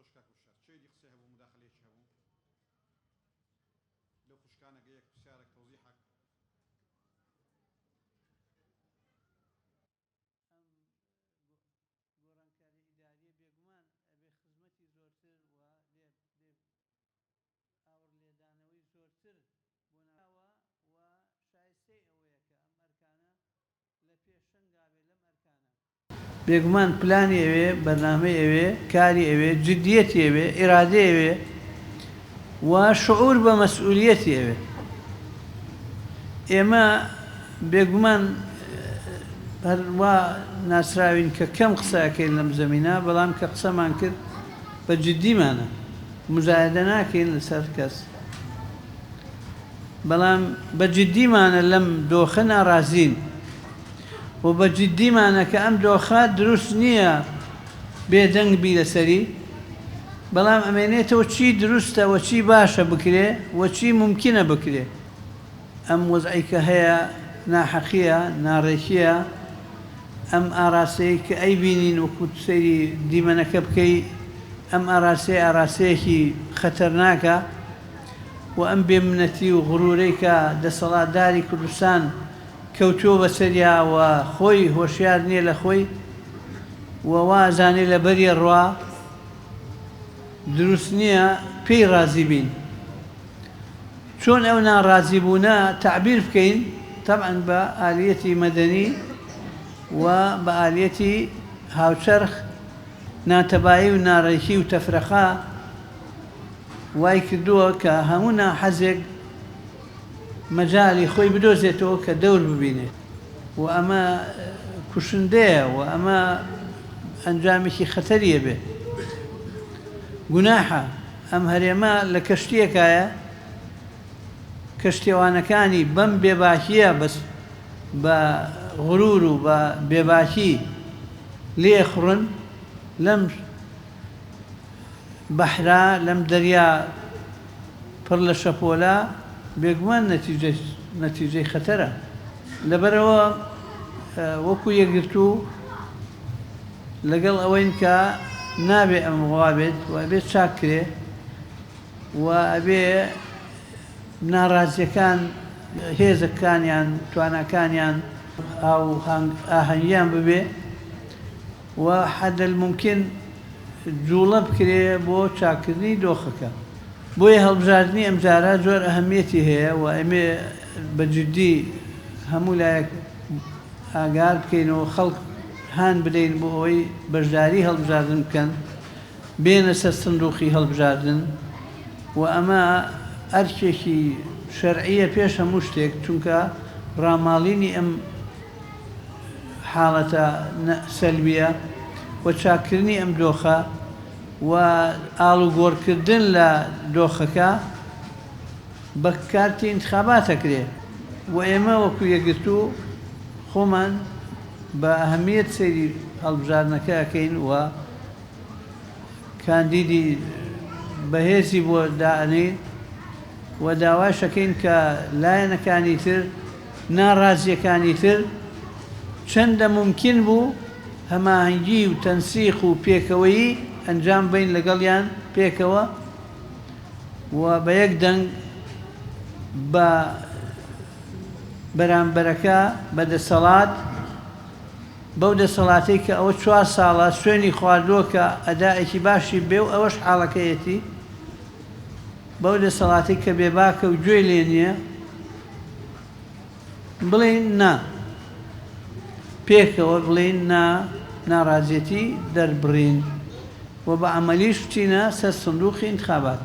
خوشكاك وشار شو يدي قصيها بو مداخلة شهبو لو خوشكانك جايك بسيارك توضيحك گۆڕانکاری ئیداریە بێگومان ئەبێ خزمەتی زۆرتر و ئاور لێدانەوەی زۆرتر بۆ ناوە و شایستەی ئەوەیە کە ئەم ئەرکانە لە پێشەنگا بێ لەم ئەرکانە بێگومان پلانی ئەوێ بەرنامەی ئەوێ کاری ئەوێ جدیەتی ئەوێ ئیرادەی ئەوێ و شعور بە مەسئولیەتی ئەوێ ئێمە بێگومان هەروە ناسراوین کە کەم قسەکەین لەم زەمینە بەڵام کە قسەمان کرد بە جددیمانە مزایدە ناکەین لەسەر کەس بەڵام بە جددیمانە لەم دۆخە ناڕازین و بە جددیمانە کە ئەم دۆخە دروست نییە بێدەنگ بی لەسەری بەڵام ئەمێنێتەوە چی دروستە و چی باشە بکرێ و چی ممکنە بکرێ ئەم وەزعی کە هەیە ناحەقیە ناڕێکیە ئەم ئاراسەی کە ئەیبینین وەکو سەیری دیمەنەکە بکەی ئەم ئاراسەیەکی خەتەرناکە و ئەم بێمنەتی و غرورەی کە دەسەڵاتداری کوردستان کەوتووە بەسەریا و خۆی هۆشیار نییە لە خۆی و وازانێ لە بەری ڕوا دروست نییە پێی ڕازی بین چۆن ئەو ناڕازی بوونە تعبیر بکەین طبعا بە ئالیەتی مەدەنی و بە ئالیەتی هاوچەرخ ناتەبایی و ناڕێکی و تەفرەخا وای کردووە کە هەموو ناحەزێک مەجالی خۆی بدۆزێتەوە کە دەور ببینێت و ئەمە کوشندەیە و ئەمە ئەنجامێکی خەتەریە بێ گوناحە ئەم هەرێمە لە کەشتیەکایە کەشتێوانەکانی بەم بێباکیە بەس بە غرور و بە بێباکی لێخڕن لەم بەحرا لەم دەریا پڕ لە شەپۆلە بێگومان نەتیجەی خەتەرە لەبەرەوە وەکو یەکگرتوو لەگەڵ ئەوەین کە نابێ ئەم وابێت و ئەبێ چاکرێ و ئەبێ ناڕازیەکان هێزەکانیان توانەکانیان ئاهەنگیان ببێ و حەدەل ممکن جوڵە بکرێ بۆ چاکردنی دۆخەکە بۆیە هەڵبژاردننی ئەمجارە زۆر ئەهەمیەتی هەیە و ئەمێ بەجددی هەموو لایەک ئاگار بکەینەوە خەڵک هان بدەین بۆ ئەوەی بەشداری هەڵبژاردن بکەن بێنە سەر سندوقی هەڵبژاردن و ئەمە ئەرکێکی شەرعیە پێش هەموو شتێک چونکە ڕاماڵینی ئەم حاڵەتە سەلبیە و چاکردنی ئەم دۆخە و ئاڵوگۆڕکردن لە دۆخەکە بە کارتی ئینتخاباتەکرێ و ئێمە وەکو یەکگرتوو خۆمان بە ئەهەمیەت سەیری هەڵبژاردنەکە ئەکەین و کاندیدی بەهێزی بۆ دائەنین و داوای شەکەین کە لایەنەکانی تر ناڕازیەکانی تر چەندە ممکن بوو هەماهەنگی و تەنسیق و پێکەوەیی ئەنجام بین لەگەڵیان پێکەوە و بە یەک دەنگ بە بەرامبەرەکە بەدەسەڵات بەو دەسەڵاتەی کە ئەوە 4 ساڵە سوێنی خواردووە کە ئەدائێکی باشی بێ و ئەوەش حاڵەکەیەتی بەو دەسەڵاتی کە بێباکە و گوێی لێ نییە بڵێن نا پێکەوە بڵێن نا ناڕازیەتی دەربڕین و بە عەمەلیش بچینە سەر سندوقی ئینتخابات